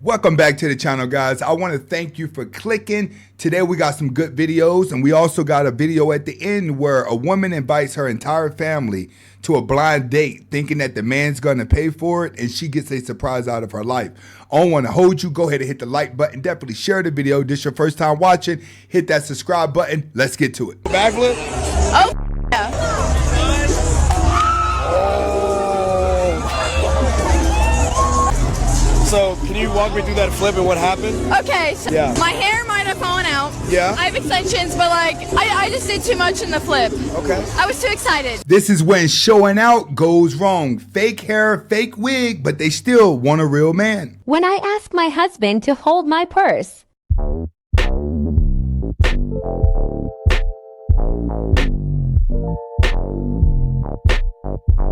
Welcome back to the channel, guys. I want to thank you for clicking. Today we got some good videos, and we also got a video at the end where a woman invites her entire family to a blind date thinking that the man's gonna pay for it, and she gets a surprise out of her life. I don't want to hold you. Go ahead and hit the like button. Definitely share the video. This is your first time watching. Hit that subscribe button. Let's get to it. Backflip? Oh, yeah. So, can you walk me through that flip and what happened? Okay, so Yeah. my hair might have fallen out. Yeah. I have extensions, but like, I just did too much in the flip. Okay. I was too excited. This is when showing out goes wrong. Fake hair, fake wig, but they still want a real man. When I ask my husband to hold my purse.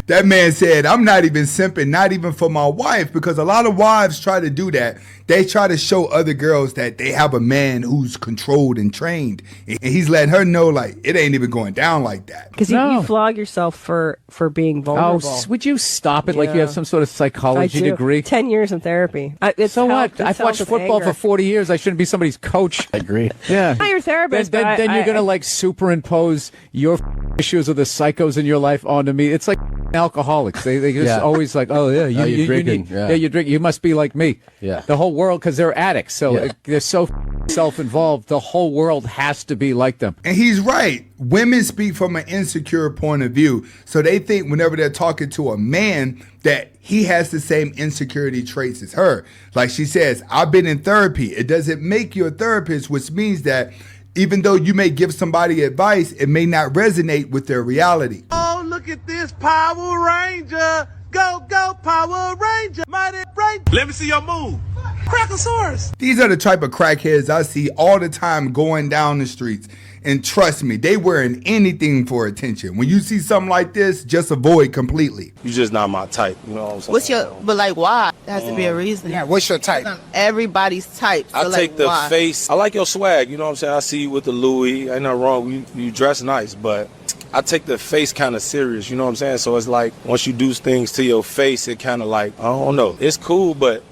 That man said, I'm not even simping, not even for my wife, because a lot of wives try to do that. They try to show other girls that they have a man who's controlled and trained. And he's letting her know, like, it ain't even going down like that. Because you flog yourself for being vulnerable. Oh, would you stop it like you have some sort of I psychology do. degree? 10 years in therapy. So what? I've watched football for 40 years. I shouldn't be somebody's coach. I agree. Yeah. Not your therapist. Then you're going to like superimpose your issues or the psychos in your life onto me. It's like alcoholics. They just always like, oh yeah, you're drinking. You drink. You must be like me. Yeah. The whole world, because they're addicts. So they're so self-involved. The whole world has to be like them. And he's right. Women speak from an insecure point of view. So they think whenever they're talking to a man that he has the same insecurity traits as her. Like she says, I've been in therapy. It doesn't make you a therapist, which means that even though you may give somebody advice, it may not resonate with their reality. Oh, look at this Power Ranger. Go, go, Power Ranger. Mighty Ranger. Let me see your move. Crackosaurus. These are the type of crackheads I see all the time going down the streets. And trust me, they wearing anything for attention. When you see something like this, just avoid completely. You just not my type. You know what I'm saying? What's your, but like why? There has to be a reason. Yeah, what's your type? Everybody's type. So I like, take the why? face. I like your swag. You know what I'm saying? I see you with the Louis. Ain't nothing wrong. You dress nice, but I take the face kind of serious. You know what I'm saying? So it's like once you do things to your face, it kind of like, I don't know. It's cool, but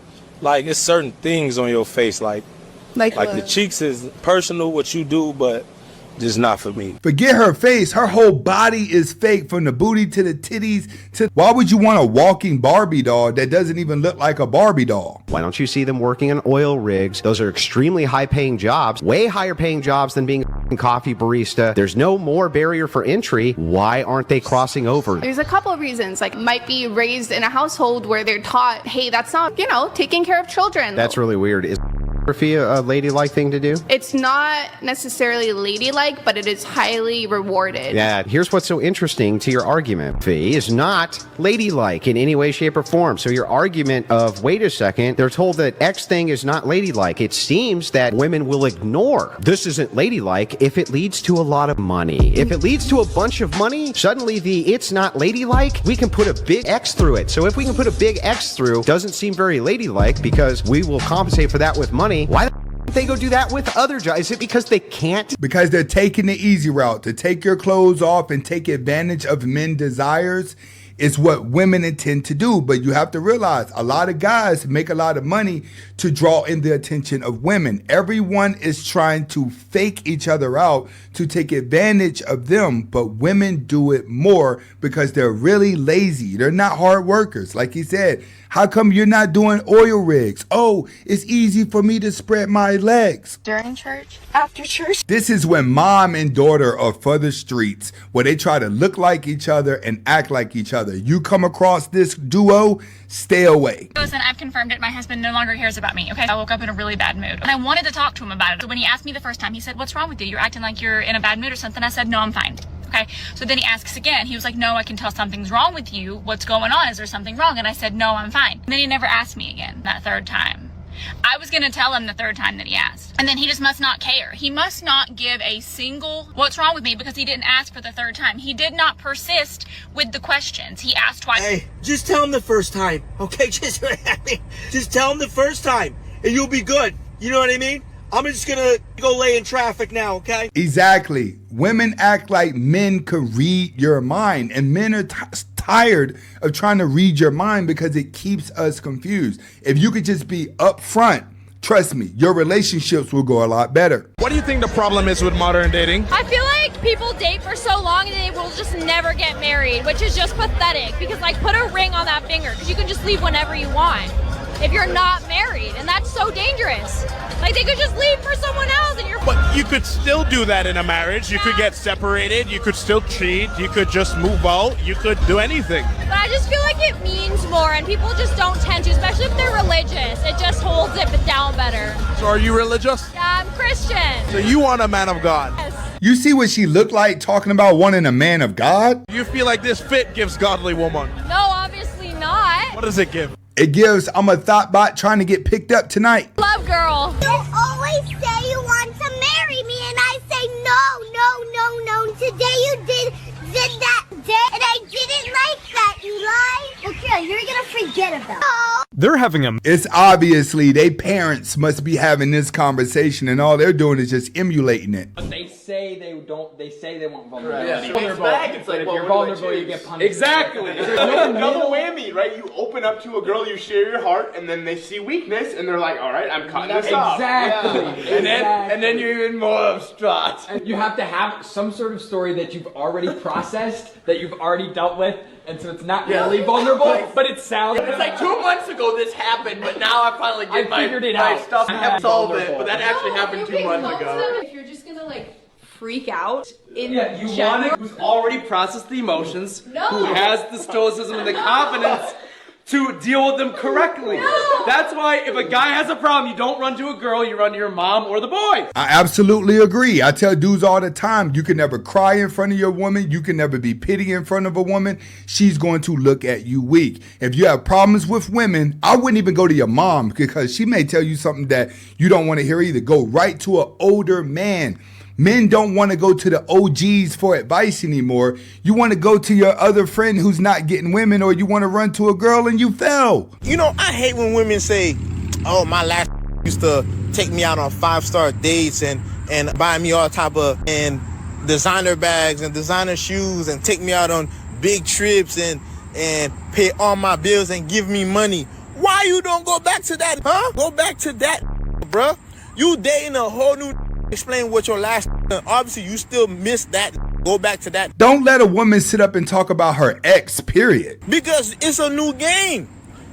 like it's certain things on your face. Like the cheeks is personal what you do, but just not for me. Forget her face. Her whole body is fake, from the booty to the titties. Why would you want a walking Barbie doll that doesn't even look like a Barbie doll? Why don't you see them working on oil rigs? Those are extremely high-paying jobs, way higher-paying jobs than being a coffee barista. There's no more barrier for entry. Why aren't they crossing over? There's a couple of reasons. Like, might be raised in a household where they're taught, hey, that's not, taking care of children. That's really weird. Is a ladylike thing to do? It's not necessarily ladylike, but it is highly rewarded. Yeah, here's what's so interesting to your argument. Fee is not ladylike in any way, shape, or form. So your argument of, wait a second, they're told that X thing is not ladylike. It seems that women will ignore this isn't ladylike if it leads to a lot of money. If it leads to a bunch of money, suddenly the it's not ladylike, we can put a big X through it. So if we can put a big X through, doesn't seem very ladylike because we will compensate for that with money. Why don't they go do that with other jobs? Is it because they can't? Because they're taking the easy route. To take your clothes off and take advantage of men's desires is what women intend to do. But you have to realize a lot of guys make a lot of money to draw in the attention of women. Everyone is trying to fake each other out to take advantage of them, but women do it more because they're really lazy. They're not hard workers. Like he said, how come you're not doing oil rigs? Oh, it's easy for me to spread my legs. During church? After church? This is when mom and daughter are for the streets, where they try to look like each other and act like each other. You come across this duo, stay away. Listen, I've confirmed it. My husband no longer cares about me, okay? I woke up in a really bad mood. And I wanted to talk to him about it. So when he asked me the first time, he said, what's wrong with you? You're acting like you're in a bad mood or something. I said, no, I'm fine. Okay, so then he asks again. He was like, no, I can tell something's wrong with you. What's going on? Is there something wrong? And I said, no, I'm fine. And then he never asked me again that third time. I was going to tell him the third time that he asked. And then he just must not care. He must not give a single what's wrong with me because he didn't ask for the third time. He did not persist with the questions. He asked twice. Hey, just tell him the first time, okay? Just tell him the first time, and you'll be good. You know what I mean? I'm just gonna go lay in traffic now, okay? Exactly. Women act like men could read your mind, and men are tired of trying to read your mind because it keeps us confused. If you could just be upfront, trust me, your relationships will go a lot better. What do you think the problem is with modern dating? I feel like people date for so long and they will just never get married, which is just pathetic because like put a ring on that finger because you can just leave whenever you want if you're not married, and that's so dangerous. Like they could just leave for someone else and you're... But you could still do that in a marriage. You could get separated. You could still cheat. You could just move out. You could do anything. But I just feel like it means more and people just don't tend to, especially if they're religious. It just holds it down better. So are you religious? Yeah, I'm Christian. So you want a man of God? Yes. You see what she looked like talking about wanting a man of God? You feel like this fit gives godly woman? No, obviously not. What does it give? It gives, I'm a thought bot trying to get picked up tonight. Love girl. You always say you want to marry me, and I say no. Today you did that day, and I didn't like that, Eli. Okay, you're gonna forget about it. They're having a... It's obviously they parents must be having this conversation and all they're doing is just emulating it. But they say they don't. They say they want vulnerability. Yeah. It's back. It's like, if well, you're vulnerable, you get punished. Exactly. There's no double whammy, right? You open up to a girl, you share your heart, and then they see weakness, and they're like, "All right, I'm cutting this off." Exactly. Yeah. And then you're even more distraught. And you have to have some sort of story that you've already processed, that you've already dealt with, and so it's not really vulnerable, but it sounds. It's like 2 months ago this happened, but now I finally get my stuff. I have solved it, but that actually happened 2 months ago. If you're just gonna like freak out in you general. want it who's already processed the emotions, No. who has the stoicism and the confidence to deal with them correctly. No. That's why if a guy has a problem, you don't run to a girl, you run to your mom or the boy. I absolutely agree. I tell dudes all the time, you can never cry in front of your woman. You can never be pity in front of a woman. She's going to look at you weak. If you have problems with women, I wouldn't even go to your mom because she may tell you something that you don't want to hear either. Go right to an older man. Men don't want to go to the OGs for advice anymore. You want to go to your other friend who's not getting women, or you want to run to a girl and you fell. You know, I hate when women say, "Oh, my last used to take me out on 5-star dates and buy me all type of and designer bags and designer shoes and take me out on big trips and pay all my bills and give me money." Why you don't go back to that, huh? Go back to that, bruh. You dating a whole new. Explain what your last. Obviously, you still miss that. Go back to that. Don't let a woman sit up and talk about her ex, period. Because it's a new game.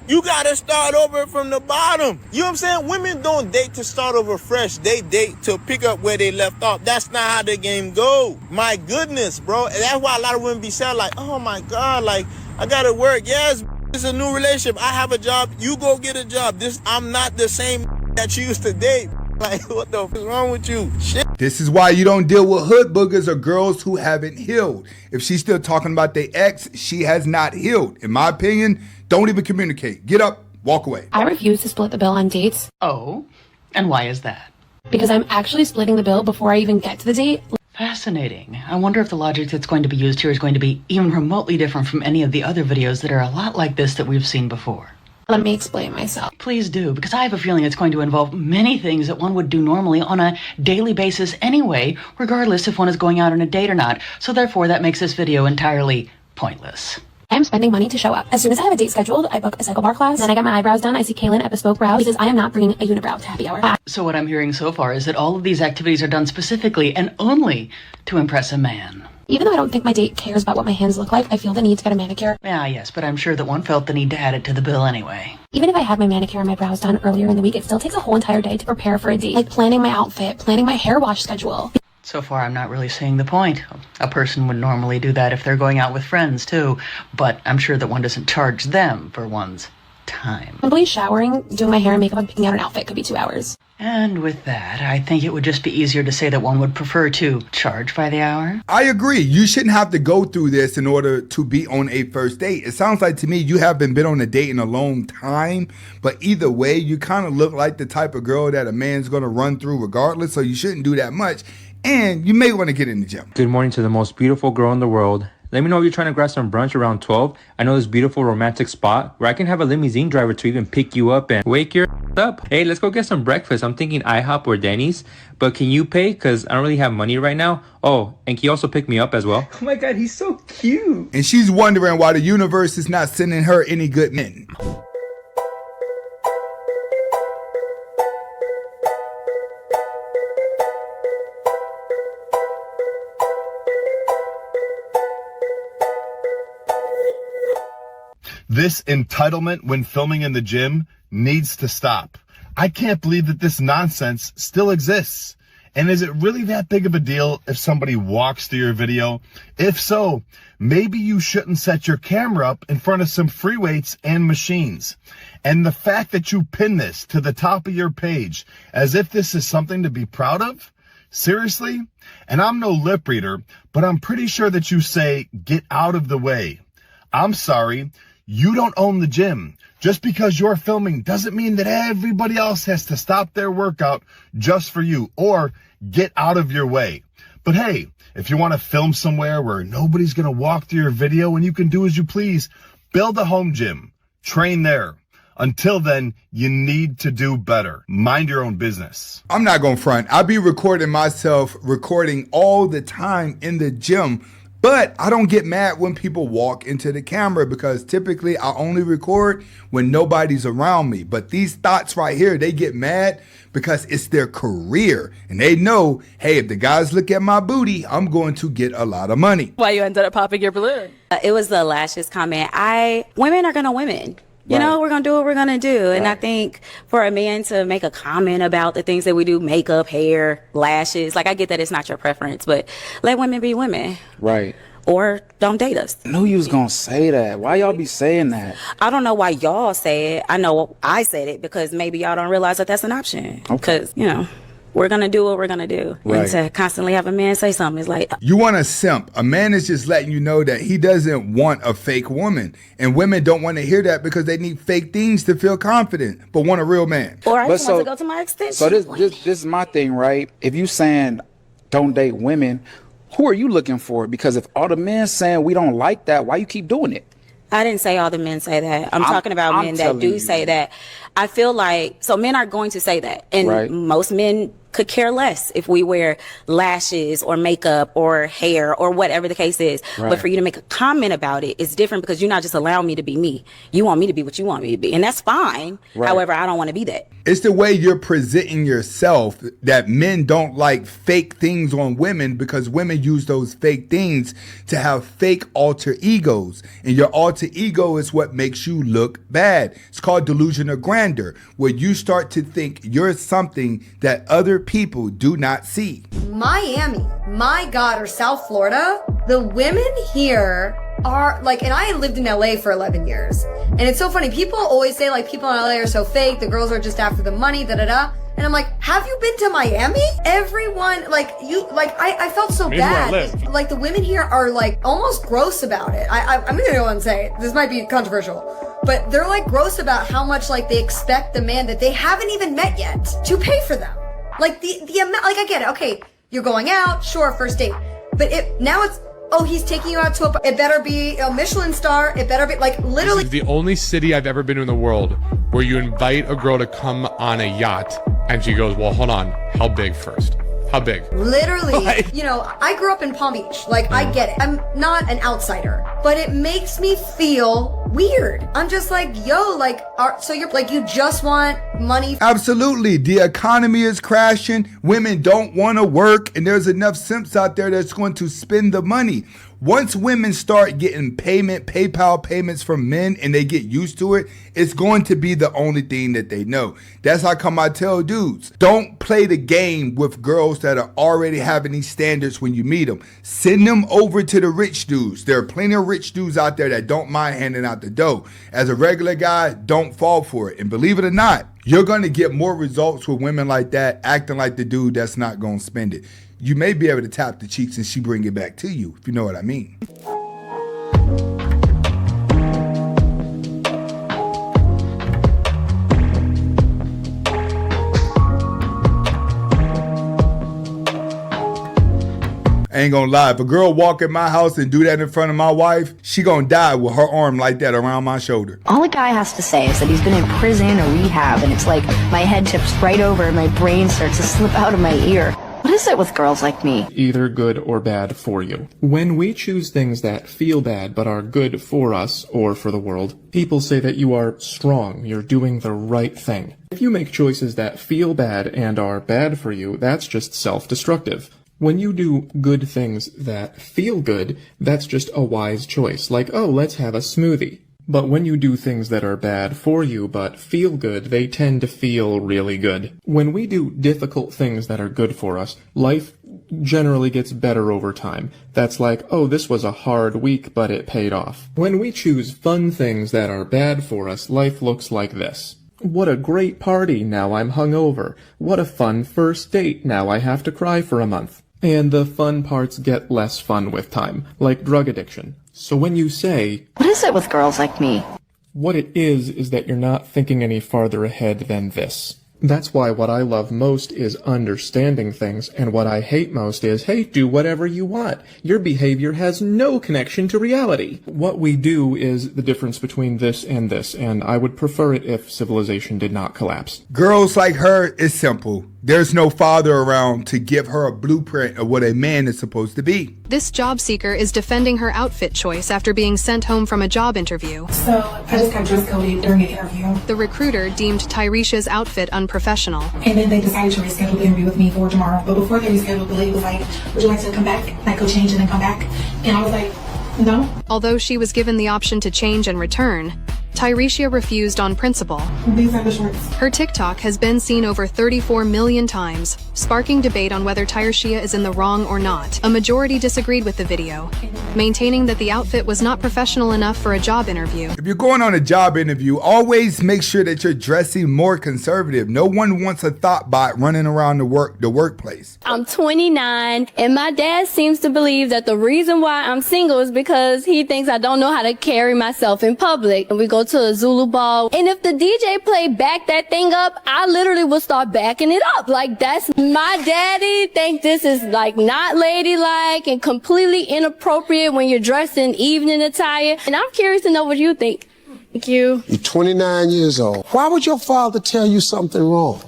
You gotta start over from the bottom. You know what I'm saying? Women don't date to start over fresh. They date to pick up where they left off. That's not how the game go. My goodness, bro. And that's why a lot of women be sad, like, "Oh my God, like, I gotta work." Yes, it's a new relationship. I have a job. You go get a job. I'm not the same that you used to date. Like, what the f is wrong with you? Shit. This is why you don't deal with hood boogers or girls who haven't healed. If she's still talking about their ex, she has not healed. In my opinion, don't even communicate. Get up, walk away. I refuse to split the bill on dates. Oh, and why is that? Because I'm actually splitting the bill before I even get to the date. Fascinating. I wonder if the logic that's going to be used here is going to be even remotely different from any of the other videos that are a lot like this that we've seen before. Let me explain myself. Please do, because I have a feeling it's going to involve many things that one would do normally on a daily basis anyway, regardless if one is going out on a date or not. So therefore, that makes this video entirely pointless. I am spending money to show up. As soon as I have a date scheduled, I book a cycle bar class. Then I get my eyebrows done. I see Kaylin at Bespoke Brows because I am not bringing a unibrow to happy hour. So what I'm hearing so far is that all of these activities are done specifically and only to impress a man. Even though I don't think my date cares about what my hands look like, I feel the need to get a manicure. Yeah, yes, but I'm sure that one felt the need to add it to the bill anyway. Even if I had my manicure and my brows done earlier in the week, it still takes a whole entire day to prepare for a date. Like planning my outfit, planning my hair wash schedule. So far, I'm not really seeing the point. A person would normally do that if they're going out with friends, too. But I'm sure that one doesn't charge them for one's time. Simply showering, doing my hair and makeup, and picking out an outfit could be 2 hours. And with that, I think it would just be easier to say that one would prefer to charge by the hour. I agree. You shouldn't have to go through this in order to be on a first date. It sounds like to me you haven't been on a date in a long time, but either way, you kind of look like the type of girl that a man's going to run through regardless, so you shouldn't do that much. And you may want to get in the gym. Good morning to the most beautiful girl in the world. Let me know if you're trying to grab some brunch around 12. I know this beautiful romantic spot where I can have a limousine driver to even pick you up and wake your up. Hey, let's go get some breakfast. I'm thinking IHOP or Denny's, but can you pay? Because I don't really have money right now. Oh, and can you also pick me up as well? Oh my God, he's so cute. And she's wondering why the universe is not sending her any good men. This entitlement when filming in the gym needs to stop. I can't believe that this nonsense still exists. And is it really that big of a deal if somebody walks through your video? If so, maybe you shouldn't set your camera up in front of some free weights and machines. And the fact that you pin this to the top of your page as if this is something to be proud of? Seriously? And I'm no lip reader, but I'm pretty sure that you say, get out of the way. I'm sorry. You don't own the gym. Just because you're filming doesn't mean that everybody else has to stop their workout just for you or get out of your way. But hey, if you want to film somewhere where nobody's going to walk through your video and you can do as you please, build a home gym. Train there. Until then, you need to do better. Mind your own business. I'm not going to front. I be recording myself recording all the time in the gym. But I don't get mad when people walk into the camera because typically I only record when nobody's around me. But these thoughts right here, they get mad because it's their career. And they know, hey, if the guys look at my booty, I'm going to get a lot of money. Why you ended up popping your balloon? It was the lashes comment. Women are going to women. You know, we're going to do what we're going to do. And I think for a man to make a comment about the things that we do, makeup, hair, lashes, like I get that it's not your preference, but let women be women. Right. Or don't date us. I knew you was going to say that. Why y'all be saying that? I don't know why y'all say it. I know I said it because maybe y'all don't realize that that's an option. Because, you know, we're going to do what we're going to do. Right. And to constantly have a man say something is like... You want a simp. A man is just letting you know that he doesn't want a fake woman. And women don't want to hear that because they need fake things to feel confident, but want a real man. Or I just want to go to my extension. So this is my thing, right? If you saying don't date women, who are you looking for? Because if all the men saying we don't like that, why you keep doing it? I didn't say all the men say that. I'm talking about men that do say that. I feel like, so men are going to say that. And most men could care less if we wear lashes or makeup or hair or whatever the case is. But for you to make a comment about it, it's different because you're not just allowing me to be me. You want me to be what you want me to be. And that's fine. However, I don't want to be that. It's the way you're presenting yourself that men don't like fake things on women because women use those fake things to have fake alter egos. And your alter ego is what makes you look bad. It's called delusion of grandeur, where you start to think you're something that other people do not see. Miami, my God, or South Florida, the women here are like, and I lived in LA for 11 years. And it's so funny. People always say like people in LA are so fake. The girls are just after the money, da da da. And I'm like, have you been to Miami? Everyone, like I felt so bad. Like the women here are like almost gross about it. I'm gonna go and say, this might be controversial, but they're like gross about how much like they expect the man that they haven't even met yet to pay for them. Like the amount, like I get it. Okay, you're going out, sure, first date. But now it's, oh, he's taking you out to it better be a Michelin star. It better be like literally. This is the only city I've ever been to in the world where you invite a girl to come on a yacht and she goes, well, hold on. How big first? How big? Literally, you know, I grew up in Palm Beach. Like, I get it. I'm not an outsider, but it makes me feel weird. I'm just like, yo, like, so you're like, you just want money? Absolutely. The economy is crashing. Women don't want to work. And there's enough simps out there that's going to spend the money. Once women start getting PayPal payments from men and they get used to it, it's going to be the only thing that they know. That's how come I tell dudes, don't play the game with girls that are already having these standards when you meet them. Send them over to the rich dudes. There are plenty of rich dudes out there that don't mind handing out the dough. As a regular guy, don't fall for it. And believe it or not, you're going to get more results with women like that acting like the dude that's not going to spend it. You may be able to tap the cheeks and she bring it back to you, if you know what I mean. ain't gonna lie. If a girl walk in my house and do that in front of my wife, she gonna die with her arm like that around my shoulder. All a guy has to say is that he's been in prison or rehab, and it's like my head tips right over and my brain starts to slip out of my ear. What is it with girls like me? Either good or bad for you. When we choose things that feel bad but are good for us or for the world, people say that you are strong, you're doing the right thing. If you make choices that feel bad and are bad for you, that's just self-destructive. When you do good things that feel good, that's just a wise choice. Like, oh, let's have a smoothie. But when you do things that are bad for you but feel good, they tend to feel really good. When we do difficult things that are good for us, life generally gets better over time. That's like, oh, this was a hard week, but it paid off. When we choose fun things that are bad for us, life looks like this. What a great party, now I'm hungover. What a fun first date, now I have to cry for a month. And the fun parts get less fun with time, like drug addiction. So when you say, what is it with girls like me? What it is that you're not thinking any farther ahead than this. That's why what I love most is understanding things, and what I hate most is, hey, do whatever you want. Your behavior has no connection to reality. What we do is the difference between this, and I would prefer it if civilization did not collapse. Girls like her is simple. There's no father around to give her a blueprint of what a man is supposed to be. This job seeker is defending her outfit choice after being sent home from a job interview. So, I just got dress coded during the interview. The recruiter deemed Tyresha's outfit unprofessional. And then they decided to reschedule the interview with me for tomorrow. But before they rescheduled, the lady was like, would you like to come back? Like, go change and then come back? And I was like, no. Although she was given the option to change and return, Tyresha refused on principle. These are the shorts. Her TikTok has been seen over 34 million times, sparking debate on whether Tyresha is in the wrong or not. A majority disagreed with the video, maintaining that the outfit was not professional enough for a job interview. If you're going on a job interview, always make sure that you're dressing more conservative. No one wants a thought bot running around the workplace. I'm 29, and my dad seems to believe that the reason why I'm single is because he thinks I don't know how to carry myself in public. And we go to a Zulu ball, and if the DJ played back that thing up, I literally would start backing it up. Like, that's my daddy think this is like not ladylike and completely inappropriate when you're dressed in evening attire. And I'm curious to know what you think. Thank you. You're 29 years old. Why would your father tell you something wrong?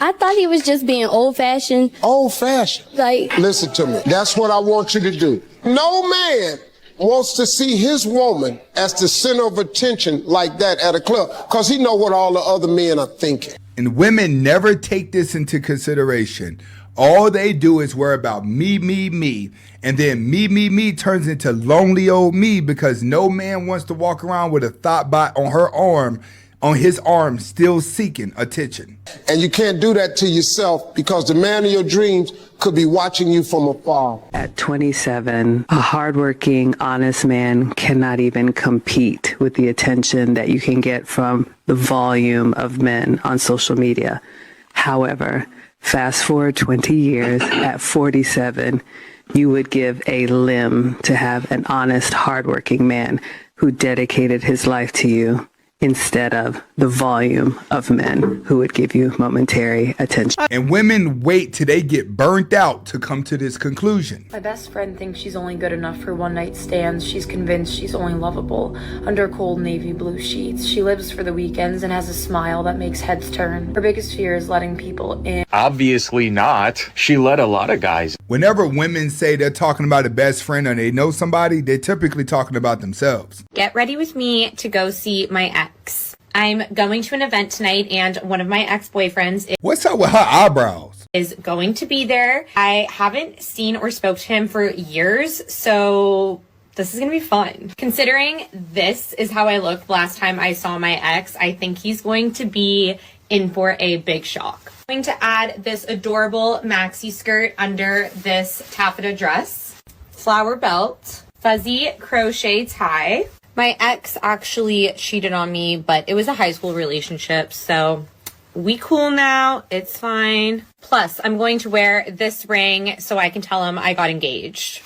I thought he was just being old-fashioned. Old-fashioned? Like, listen to me. That's what I want you to do. No man wants to see his woman as the center of attention like that at a club, because he know what all the other men are thinking. And women never take this into consideration. All they do is worry about me, and then me turns into lonely old me, because no man wants to walk around with a thought bot on his arm, still seeking attention. And you can't do that to yourself, because the man of your dreams could be watching you from afar. At 27, a hardworking, honest man cannot even compete with the attention that you can get from the volume of men on social media. However, fast forward 20 years, at 47, you would give a limb to have an honest, hardworking man who dedicated his life to you, instead of the volume of men who would give you momentary attention. And women wait till they get burnt out to come to this conclusion. My best friend thinks she's only good enough for one-night stands. She's convinced she's only lovable under cold navy blue sheets. She lives for the weekends and has a smile that makes heads turn. Her biggest fear is letting people in. Obviously not. She let a lot of guys. Whenever women say they're talking about a best friend or they know somebody, they're typically talking about themselves. Get ready with me to go see my ex. I'm going to an event tonight, and one of my ex-boyfriends What's up with her eyebrows? Is going to be there. I haven't seen or spoke to him for years, so this is going to be fun. Considering this is how I looked last time I saw my ex, I think he's going to be in for a big shock. I'm going to add this adorable maxi skirt under this taffeta dress, flower belt, fuzzy crochet tie. My ex actually cheated on me, but it was a high school relationship, so we cool now. It's fine. Plus, I'm going to wear this ring so I can tell him I got engaged.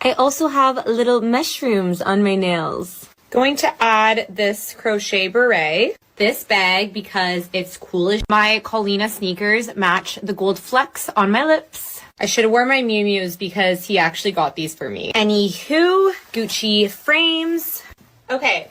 I also have little mushrooms on my nails. Going to add this crochet beret, this bag because it's coolish. My Colina sneakers match the gold flecks on my lips. I should have worn my Miu Mius because he actually got these for me. Anywho, Gucci frames. Okay,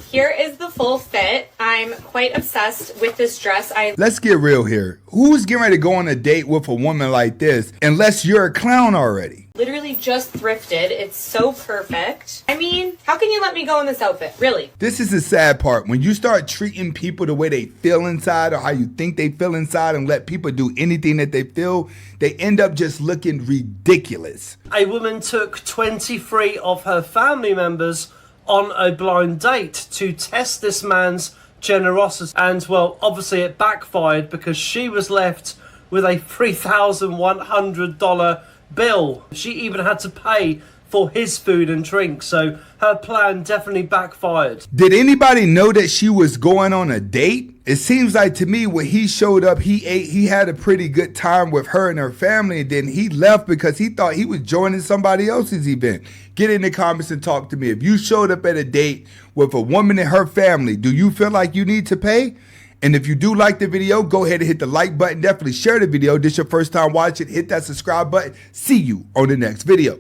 here is the full fit. I'm quite obsessed with this dress. Let's get real here. Who's getting ready to go on a date with a woman like this unless you're a clown already? Literally just thrifted. It's so perfect. I mean, how can you let me go in this outfit? Really? This is the sad part. When you start treating people the way they feel inside or how you think they feel inside and let people do anything that they feel, they end up just looking ridiculous. A woman took 23 of her family members on a blind date to test this man's generosity. And, well, obviously it backfired because she was left with a $3,100 bill. She even had to pay for his food and drink, so her plan definitely backfired. Did anybody know that she was going on a date? It seems like to me when he showed up, he ate, he had a pretty good time with her and her family, and then he left because he thought he was joining somebody else's event. Get in the comments and talk to me. If you showed up at a date with a woman and her family, do you feel like you need to pay? And if you do like the video, go ahead and hit the like button. Definitely share the video. This is your first time watching. Hit that subscribe button. See you on the next video.